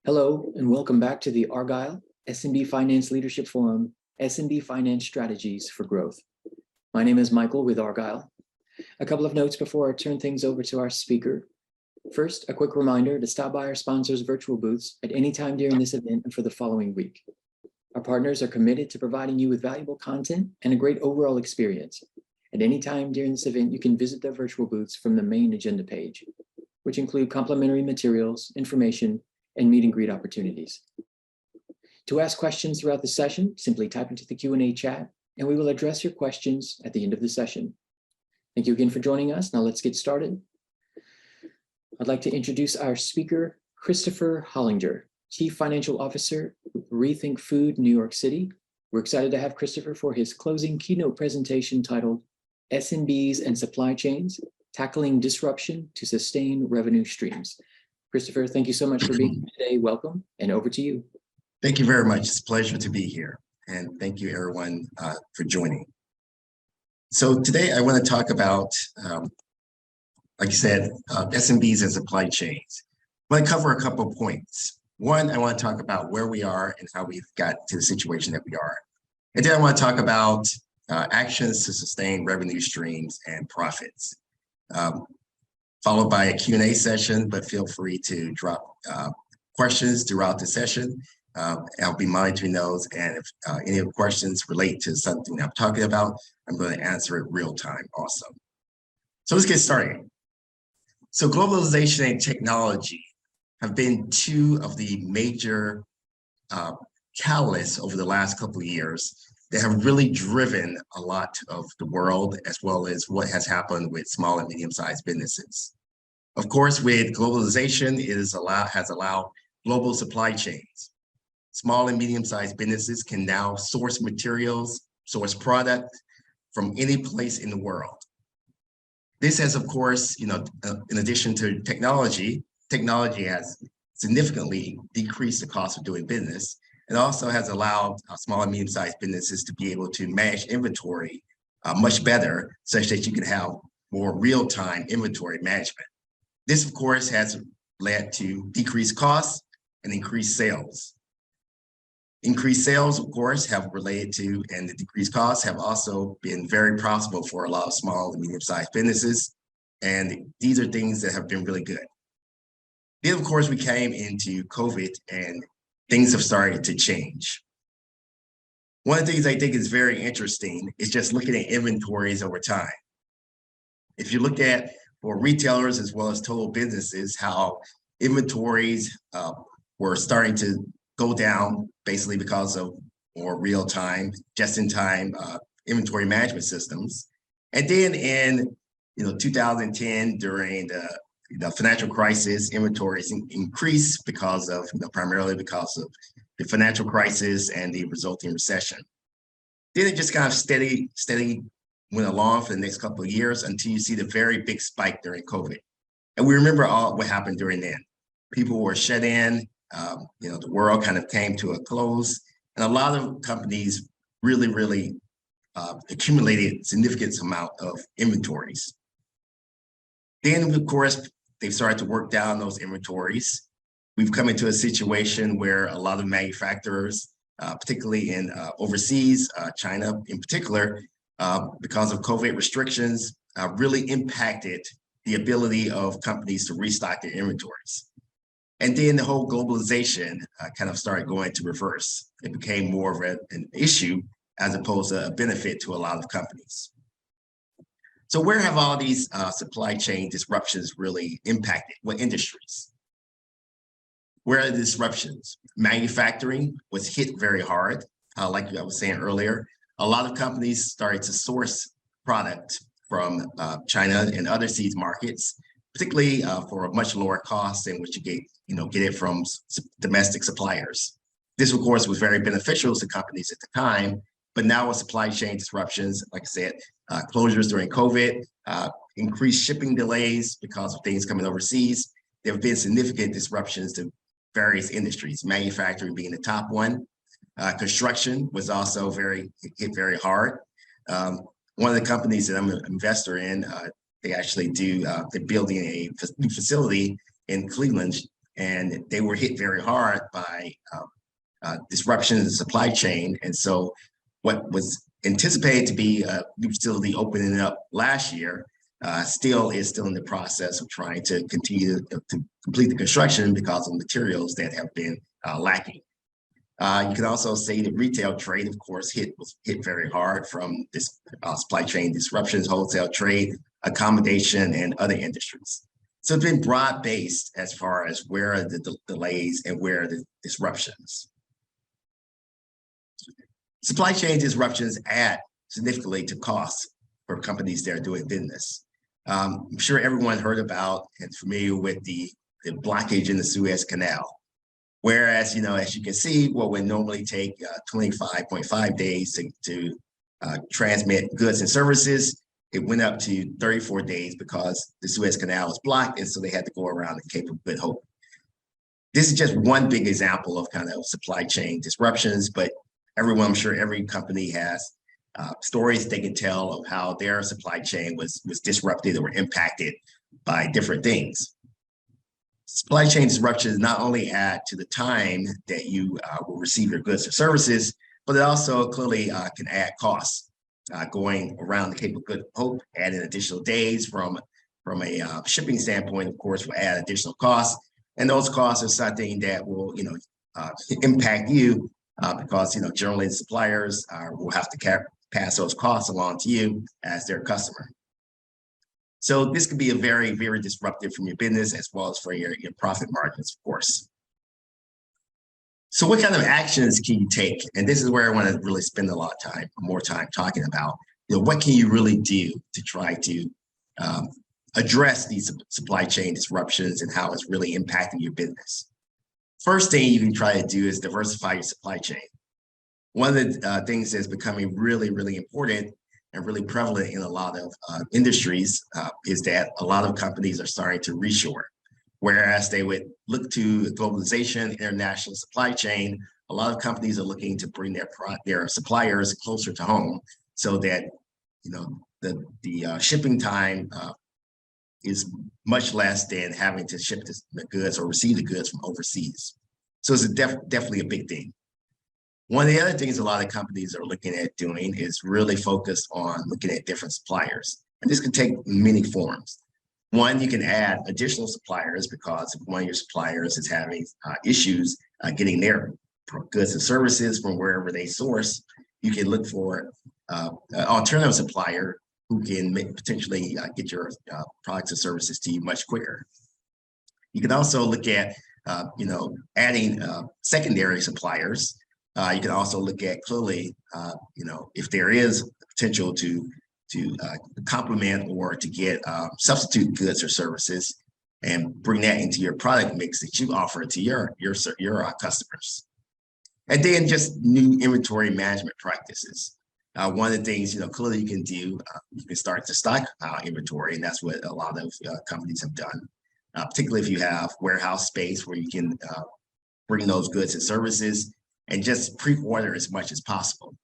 Hello, and welcome back to the Argyle SMB Finance Leadership Forum, SMB Finance Strategies for Growth. My name is Michael with Argyle. A couple of notes before I turn things over to our speaker. First, a quick reminder to stop by our sponsors' virtual booths at any time during this event and for the following week. Our partners are committed to providing you with valuable content and a great overall experience. At any time during this event, you can visit their virtual booths from the main agenda page, which include complimentary materials, information, and meet and greet opportunities. To ask questions throughout the session, simply type into the Q&A chat, and we will address your questions at the end of the session. Thank you again for joining us. Now let's get started. I'd like to introduce our speaker, Christopher Hollinger, Chief Financial Officer with Rethink Food, New York City. We're excited to have Christopher for his closing keynote presentation titled SMBs and Supply Chains, Tackling Disruption to Sustain Revenue Streams. Christopher, thank you so much for being here today. Welcome, and over to you. Thank you very much. It's a pleasure to be here. And thank you, everyone, for joining. So today I want to talk about, like you said, SMBs and supply chains. I want to cover a couple of points. One, I want to talk about where we are and how we've got to the situation that we are. And then I want to talk about actions to sustain revenue streams and profits. Followed by a Q&A session, but feel free to drop questions throughout the session. I'll be monitoring those, and if any of the questions relate to something I'm talking about, I'm going to answer it real time also. So let's get started. So globalization and technology have been two of the major catalysts over the last couple of years that have really driven a lot of the world, as well as what has happened with small and medium-sized businesses. Of course, with globalization, it has allowed global supply chains. Small and medium-sized businesses can now source materials, source product from any place in the world. This has, of course, in addition to technology has significantly decreased the cost of doing business. It also has allowed small and medium-sized businesses to be able to manage inventory much better, such that you can have more real-time inventory management. This, of course, has led to decreased costs and increased sales. Increased sales, of course, have related to, and the decreased costs have also been very profitable for a lot of small and medium-sized businesses. And these are things that have been really good. Then, of course, we came into COVID and things have started to change. One of the things I think is very interesting is just looking at inventories over time. If you look at, for retailers as well as total businesses, how inventories were starting to go down basically because of more real-time, just-in-time inventory management systems. And then in 2010, during the financial crisis, inventories increased because of, primarily because of the financial crisis and the resulting recession. Then it just kind of steady went along for the next couple of years until you see the very big spike during COVID. And we remember all what happened during then. People were shut in, the world kind of came to a close, and a lot of companies really accumulated significant amount of inventories. Then, of course, they've started to work down those inventories. We've come into a situation where a lot of manufacturers, particularly in overseas, China in particular, because of COVID restrictions, really impacted the ability of companies to restock their inventories. And then the whole globalization kind of started going to reverse. It became more of an issue as opposed to a benefit to a lot of companies. So where have all these supply chain disruptions really impacted? What industries? Where are the disruptions? Manufacturing was hit very hard, like I was saying earlier. A lot of companies started to source product from China and other seas markets, particularly for a much lower cost than what you get it from domestic suppliers. This, of course, was very beneficial to companies at the time, but now with supply chain disruptions, like I said, closures during COVID, increased shipping delays because of things coming overseas, there have been significant disruptions to various industries, manufacturing being the top one. Construction was also hit very hard. One of the companies that I'm an investor in, they actually they're building a new facility in Cleveland, and they were hit very hard by disruption in the supply chain. And so what was anticipated to be a new facility opening up last year still in the process of trying to continue to complete the construction because of materials that have been lacking. You can also say that retail trade, of course, was hit very hard from this supply chain disruptions, wholesale trade, accommodation, and other industries. So it's been broad-based as far as where are the delays and where are the disruptions. Supply chain disruptions add significantly to costs for companies that are doing business. I'm sure everyone heard about and familiar with the blockage in the Suez Canal. Whereas, as you can see, what would normally take 25.5 days to transmit goods and services, it went up to 34 days because the Suez Canal was blocked, and so they had to go around the Cape of Good Hope. This is just one big example of kind of supply chain disruptions, but I'm sure every company has stories they can tell of how their supply chain was disrupted or impacted by different things. Supply chain disruptions not only add to the time that you will receive your goods or services, but it also clearly can add costs. Going around the Cape of Good Hope, adding additional days from a shipping standpoint, of course, will add additional costs. And those costs are something that will, impact you because, generally the suppliers will have to pass those costs along to you as their customer. So this could be a very, very disruptive from your business as well as for your profit margins, of course. So what kind of actions can you take? And this is where I want to really spend a lot of more time talking about, what can you really do to try to address these supply chain disruptions and how it's really impacting your business. First thing you can try to do is diversify your supply chain. One of the things that's becoming really, really important and really prevalent in a lot of industries is that a lot of companies are starting to reshore. Whereas they would look to globalization, international supply chain, a lot of companies are looking to bring their suppliers closer to home so that the shipping time is much less than having to ship the goods or receive the goods from overseas. So it's definitely a big thing. One of the other things a lot of companies are looking at doing is really focus on looking at different suppliers. And this can take many forms. One, you can add additional suppliers because if one of your suppliers is having issues getting their goods and services from wherever they source, you can look for an alternative supplier who can potentially get your products and services to you much quicker. You can also look at, adding secondary suppliers. You can also look at clearly, if there is potential to complement or to get substitute goods or services and bring that into your product mix that you offer to your customers. And then just new inventory management practices. One of the things, clearly you can do, you can start to stock inventory, and that's what a lot of companies have done, particularly if you have warehouse space where you can bring those goods and services and just pre-order as much as possible.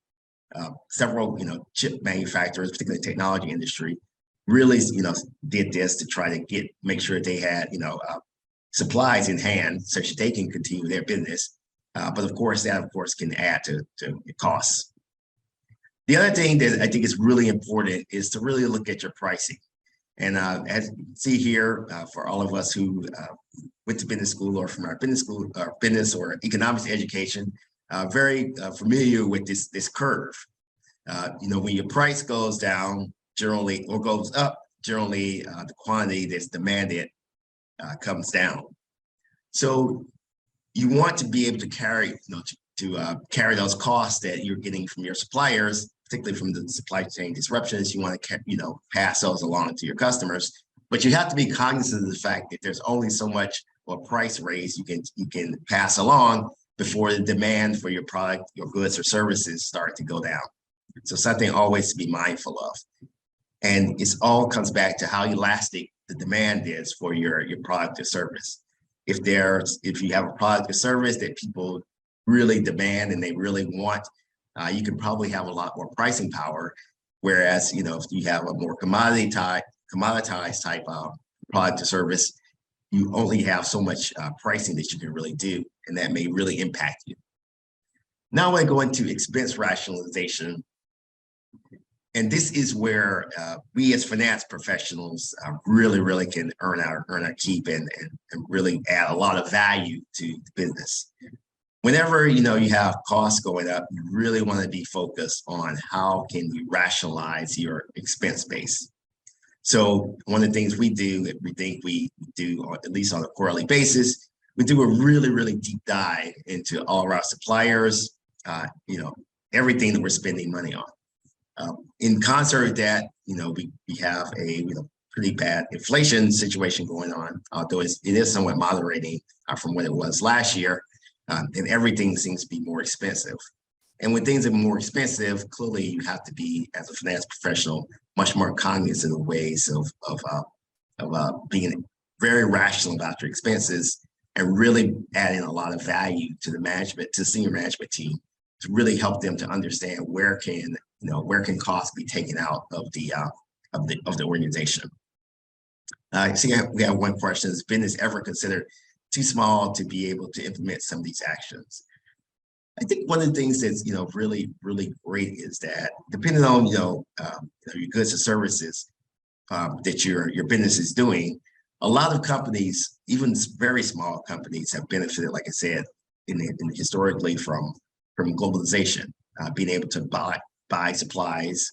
Several, chip manufacturers, particularly the technology industry, really, did this to try to make sure they had, supplies in hand such that they can continue their business. But of course, that can add to costs. The other thing that I think is really important is to really look at your pricing. And as you can see here, for all of us who went to business school or from our business school or business or economics education, very familiar with this curve. When your price goes down generally or goes up, generally the quantity that's demanded comes down. So you want to be able to carry, carry those costs that you're getting from your suppliers, particularly from the supply chain disruptions. You want to, pass those along to your customers, but you have to be cognizant of the fact that there's only so much or price raise you can pass along before the demand for your product, your goods or services start to go down. So something always to be mindful of. And it all comes back to how elastic the demand is for your product or service. If you have a product or service that people really demand and they really want, you can probably have a lot more pricing power. Whereas, if you have a more commoditized type of product or service, you only have so much pricing that you can really do, and that may really impact you. Now I want to go into expense rationalization. And this is where we as finance professionals really can earn our keep and really add a lot of value to the business. Whenever you have costs going up, you really want to be focused on how can you rationalize your expense base. So one of the things we do, everything we do, at least on a quarterly basis, we do a really deep dive into all of our suppliers, everything that we're spending money on. In concert with that, we have a pretty bad inflation situation going on, although it is somewhat moderating from what it was last year, and everything seems to be more expensive. And when things are more expensive, clearly you have to be, as a finance professional, much more cognizant of ways of being very rational about your expenses and really adding a lot of value to the senior management team to really help them to understand where can costs be taken out of the organization. See, we have one question: has business ever considered too small to be able to implement some of these actions? I think one of the things that's really great is that depending on your goods and services that your business is doing, a lot of companies, even very small companies, have benefited, like I said, historically from globalization, being able to buy supplies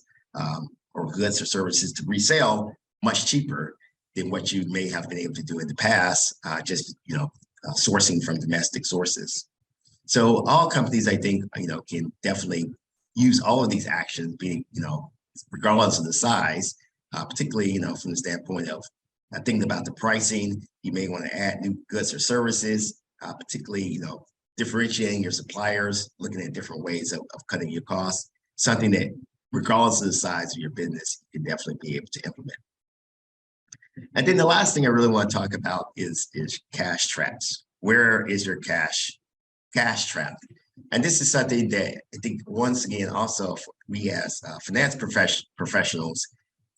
or goods or services to resell much cheaper than what you may have been able to do in the past, sourcing from domestic sources. So all companies, I think, can definitely use all of these actions, being, regardless of the size, particularly, from the standpoint of thinking about the pricing. You may want to add new goods or services, particularly, differentiating your suppliers, looking at different ways of cutting your costs, something that, regardless of the size of your business, you can definitely be able to implement. And then the last thing I really want to talk about is cash traps. Where is your cash trap? And this is something that I think, once again, also we as finance professionals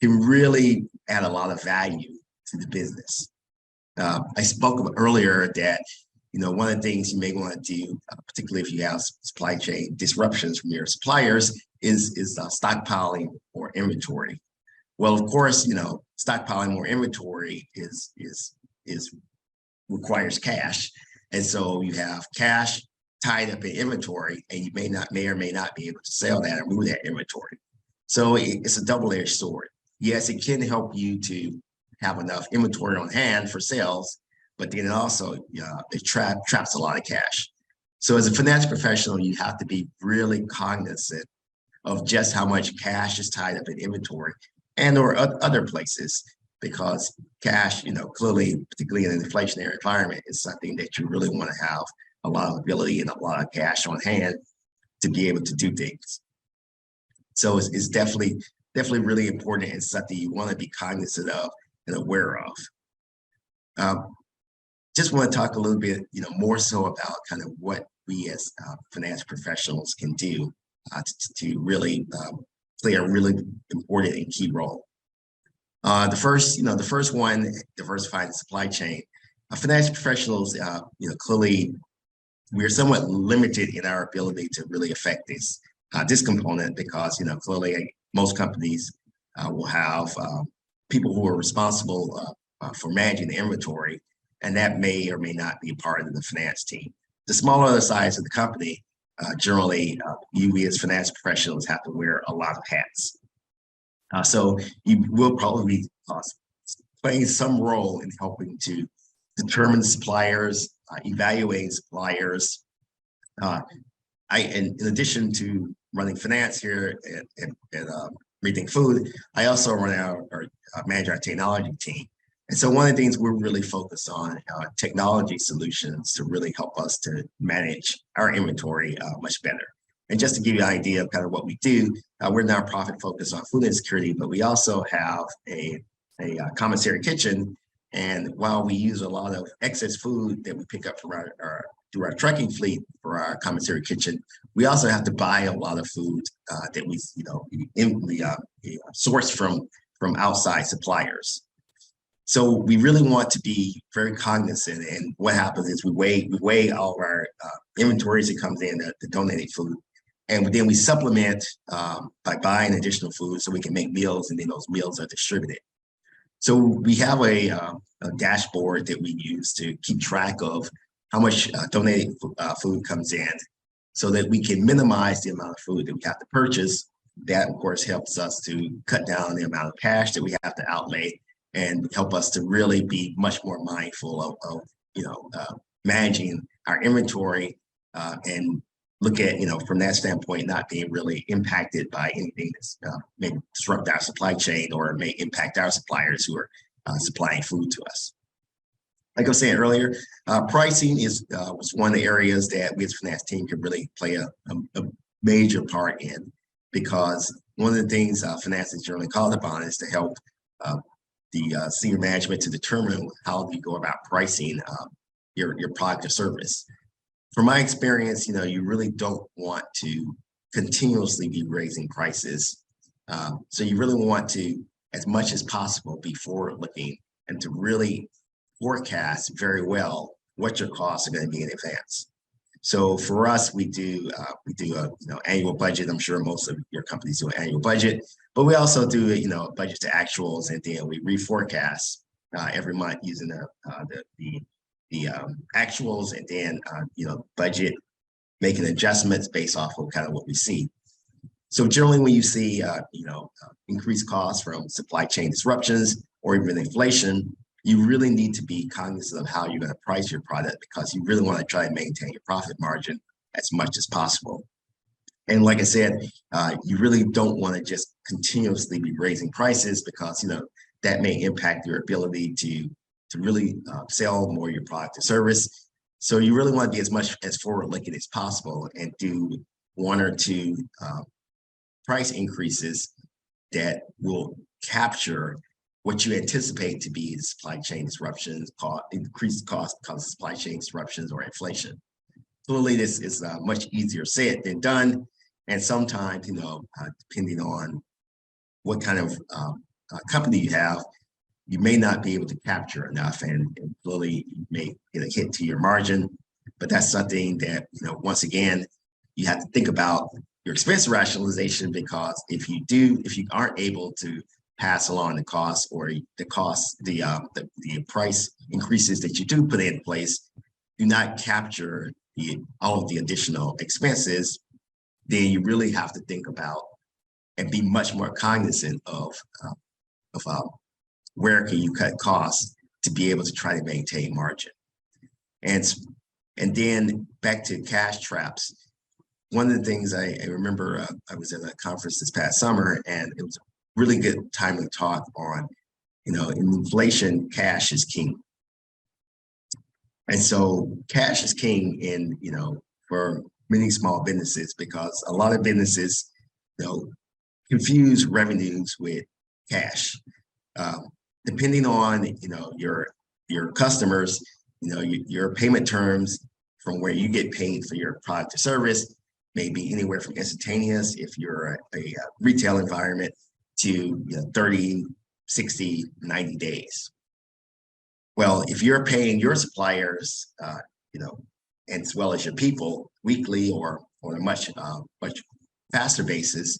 can really add a lot of value to the business. I spoke about earlier that one of the things you may want to do, particularly if you have supply chain disruptions from your suppliers, is stockpiling or inventory. Well, of course, stockpiling more inventory requires cash, and so you have cash tied up in inventory, and you may or may not be able to sell that or move that inventory. So it's a double-edged sword. Yes, it can help you to have enough inventory on hand for sales, but then also it traps a lot of cash. So as a finance professional, you have to be really cognizant of just how much cash is tied up in inventory and or other places, because cash, clearly, particularly in an inflationary environment, is something that you really want to have a lot of ability and a lot of cash on hand to be able to do things. So it's definitely really important, and something you want to be cognizant of and aware of. Just want to talk a little bit, more so about kind of what we as finance professionals can do to really play a really important and key role. The first one, diversifying the supply chain. Finance professionals, clearly, we're somewhat limited in our ability to really affect this component, because clearly most companies will have people who are responsible for managing the inventory, and that may or may not be a part of the finance team. The smaller the size of the company, generally, we as finance professionals have to wear a lot of hats. So you will probably be playing some role in helping to determine suppliers, evaluating suppliers. In addition to running finance here at Rethink Food, I also manage our technology team. And so one of the things we're really focused on technology solutions to really help us to manage our inventory much better. And just to give you an idea of kind of what we do, we're a nonprofit focused on food insecurity, but we also have a commissary kitchen. And while we use a lot of excess food that we pick up from through our trucking fleet for our commissary kitchen, we also have to buy a lot of food that we source from outside suppliers. So we really want to be very cognizant. And what happens is we weigh all of our inventories that comes in, the donated food. And then we supplement by buying additional food so we can make meals, and then those meals are distributed. So we have a dashboard that we use to keep track of how much donated food comes in so that we can minimize the amount of food that we have to purchase. That, of course, helps us to cut down the amount of cash that we have to outlay and help us to really be much more mindful of managing our inventory and look at, from that standpoint, not being really impacted by anything that's may disrupt our supply chain or may impact our suppliers who are supplying food to us. Like I was saying earlier, pricing was one of the areas that we as finance team could really play a major part in, because one of the things finance is generally called upon is to help the senior management to determine how you go about pricing your product or service. From my experience, you really don't want to continuously be raising prices. So you really want to, as much as possible, be forward-looking and to really forecast very well what your costs are going to be in advance. So for us, we do a annual budget. I'm sure most of your companies do an annual budget, but we also do a budget to actuals, and then we reforecast every month using the actuals, and then budget, making adjustments based off of kind of what we see. So generally, when you see increased costs from supply chain disruptions or even inflation, you really need to be cognizant of how you're going to price your product, because you really want to try and maintain your profit margin as much as possible. And like I said, you really don't want to just continuously be raising prices, because that may impact your ability to really sell more of your product or service. So you really want to be as much as forward-looking as possible and do one or two price increases that will capture what you anticipate to be supply chain disruptions, increased cost because of supply chain disruptions or inflation. Clearly, this is much easier said than done. And sometimes, depending on what kind of company you have, you may not be able to capture enough, and clearly you may get a hit to your margin. But that's something that, once again, you have to think about your expense rationalization, because if you aren't able to pass along the cost or the price increases that you do put in place, do not capture all of the additional expenses, then you really have to think about and be much more cognizant of where can you cut costs to be able to try to maintain margin. And then back to cash traps. One of the things I remember, I was at a conference this past summer, and it was a really good time to talk on, in inflation, cash is king. And so cash is king for many small businesses, because a lot of businesses, confuse revenues with cash. Depending on, your customers, your payment terms from where you get paid for your product or service may be anywhere from instantaneous, if you're a retail environment, to 30, 60, 90 days. Well, if you're paying your suppliers, and as well as your people weekly or on a much faster basis,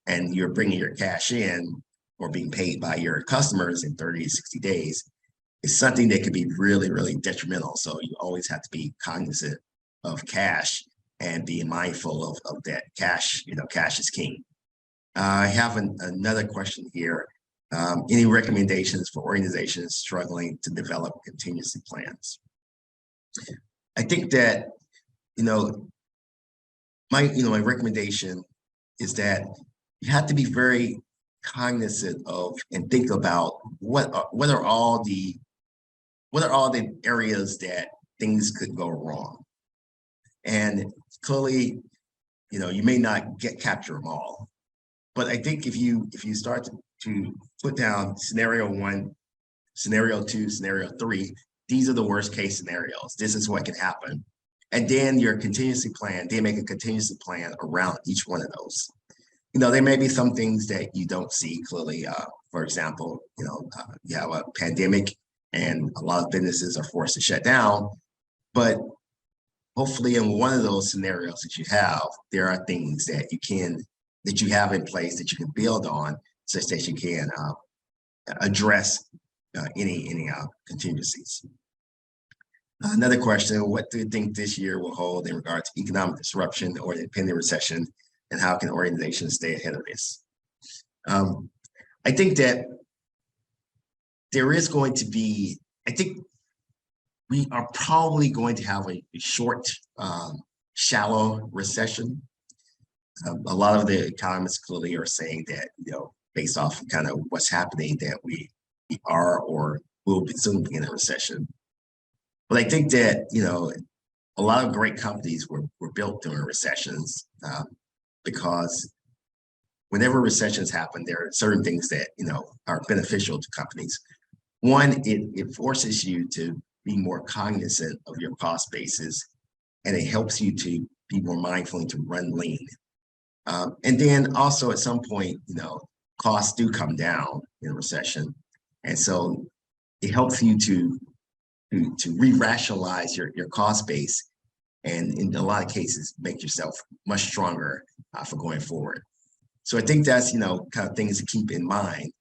and you're bringing your cash in or being paid by your customers in 30 to 60 days, it's something that could be really, really detrimental. So you always have to be cognizant of cash and being mindful of that. Cash is king. I have another question here. Any recommendations for organizations struggling to develop contingency plans? I think that, my recommendation is that you have to be very cognizant of and think about what are all the areas that things could go wrong. And clearly, you may not capture them all. But I think if you start to put down scenario 1, scenario 2, scenario 3, these are the worst case scenarios. This is what can happen. And then your contingency plan, they make a contingency plan around each one of those. There may be some things that you don't see clearly. For example, you have a pandemic and a lot of businesses are forced to shut down. But hopefully in one of those scenarios that you have, there are things that you have in place that you can build on, such that you can address any contingencies. Another question: what do you think this year will hold in regard to economic disruption or the impending recession, and how can organizations stay ahead of this? I think that there is going to be, I think we are probably going to have a short, shallow recession. A lot of the economists clearly are saying that, based off kind of what's happening, that we are or will soon be in a recession. But I think that, a lot of great companies were built during recessions, because whenever recessions happen, there are certain things that, are beneficial to companies. One, it forces you to be more cognizant of your cost basis, and it helps you to be more mindful and to run lean. And then also at some point, costs do come down in a recession. And so it helps you to re-rationalize your cost base, and in a lot of cases, make yourself much stronger for going forward. So I think that's, kind of things to keep in mind.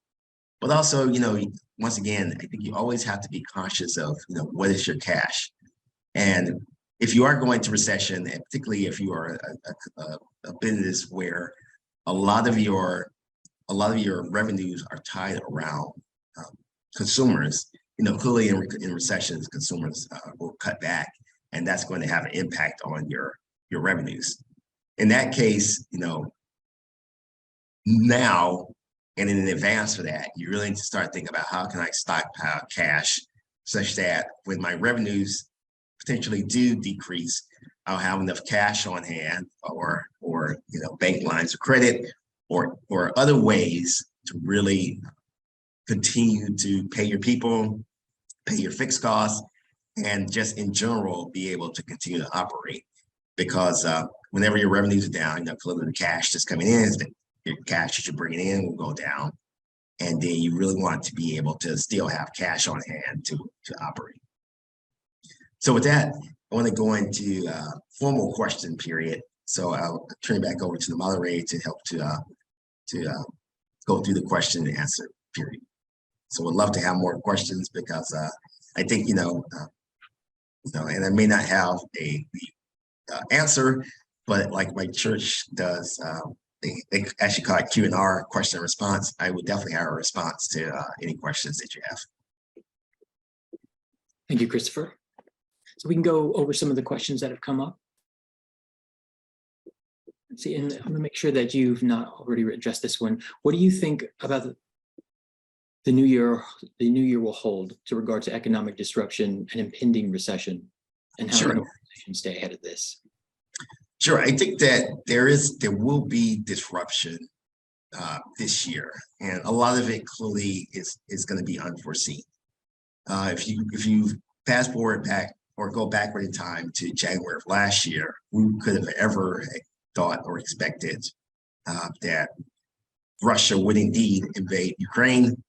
But also, once again, I think you always have to be conscious of, what is your cash? And if you are going to recession, and particularly if you are a business where a lot of your revenues are tied around consumers, clearly in recessions, consumers will cut back, and that's going to have an impact on your revenues. In that case, now and in advance for that, you really need to start thinking about how can I stockpile cash such that when my revenues potentially do decrease, I'll have enough cash on hand, or bank lines of credit, or other ways to really continue to pay your people, pay your fixed costs, and just in general be able to continue to operate. Because whenever your revenues are down, clearly the cash that's coming in, your cash that you're bringing in will go down, and then you really want to be able to still have cash on hand to operate. So with that, I want to go into formal question period. So I'll turn it back over to the moderator to help to go through the question and answer period. So we'd love to have more questions, because I think, and I may not have the answer, but like my church does, they actually call it Q&R, question and response. I would definitely have a response to any questions that you have. Thank you, Christopher. So we can go over some of the questions that have come up. Let's see, and I'm going to make sure that you've not already addressed this one. What do you think about the new year will hold to regard to economic disruption and impending recession, and how can organizations stay ahead of this? Sure, I think that there will be disruption this year, and a lot of it clearly is going to be unforeseen. If you fast forward back or go backward in time to January of last year, who could have ever thought or expected that Russia would indeed invade Ukraine,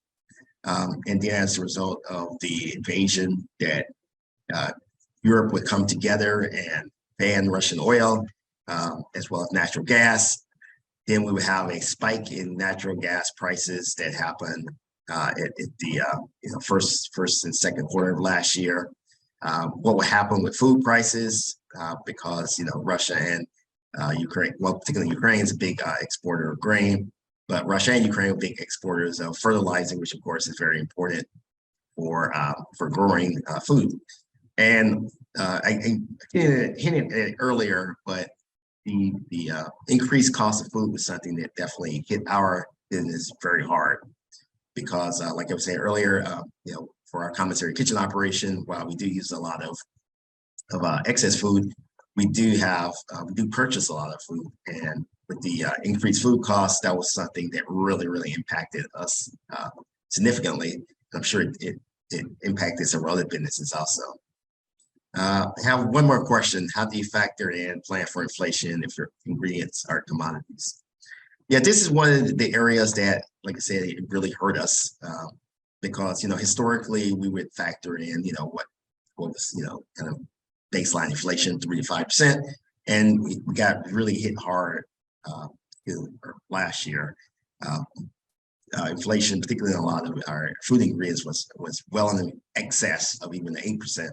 and then as a result of the invasion, that Europe would come together and ban Russian oil, as well as natural gas. Then we would have a spike in natural gas prices that happened at the first and second quarter of last year. What would happen with food prices, because Russia and Ukraine, well, particularly Ukraine is a big exporter of grain, but Russia and Ukraine are big exporters of fertilizer, which of course is very important for growing food. And I hinted at it earlier, but the increased cost of food was something that definitely hit our business very hard, because like I was saying earlier, for our commissary kitchen operation, while we do use a lot of excess food, we do purchase a lot of food, and with the increased food costs, that was something that really impacted us significantly. I'm sure it impacted several other businesses also. I have one more question. How do you factor in plan for inflation if your ingredients are commodities? Yeah, this is one of the areas that, like I said, it really hurt us because, historically we would factor in, what was, kind of baseline inflation, 3 to 5%. And we got really hit hard last year. Inflation, particularly in a lot of our food ingredients, was well in excess of even the 8%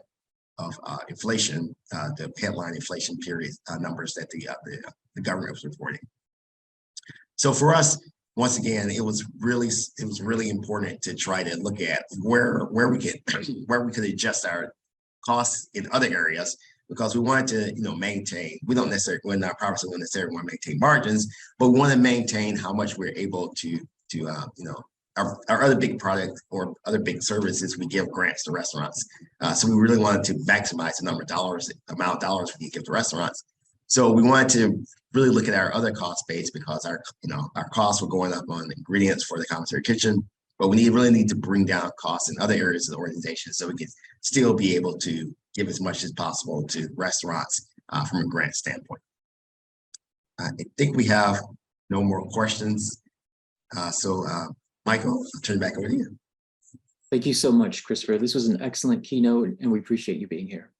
of inflation, the headline inflation period numbers that the government was reporting. So for us, once again, it was really important to try to look at where we could adjust our costs in other areas, because we wanted to maintain. We don't necessarily, we're not promising we necessarily want to maintain margins, but we want to maintain how much we're able to our other big product or other big services, we give grants to restaurants. So we really wanted to maximize the amount of dollars we can give to restaurants. So we wanted to really look at our other cost base, because our costs were going up on ingredients for the commissary kitchen, but we really need to bring down costs in other areas of the organization so we can still be able to give as much as possible to restaurants from a grant standpoint. I think we have no more questions. So Michael, I'll turn it back over to you. Thank you so much, Christopher. This was an excellent keynote, and we appreciate you being here.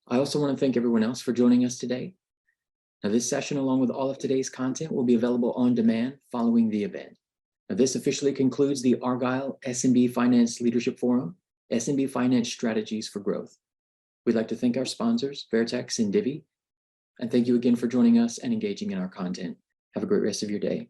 I also want to thank everyone else for joining us today. Now, this session, along with all of today's content, will be available on demand following the event. Now, this officially concludes the Argyle SMB Finance Leadership Forum, SMB Finance Strategies for Growth. We'd like to thank our sponsors, Vertex and Divvy, and thank you again for joining us and engaging in our content. Have a great rest of your day.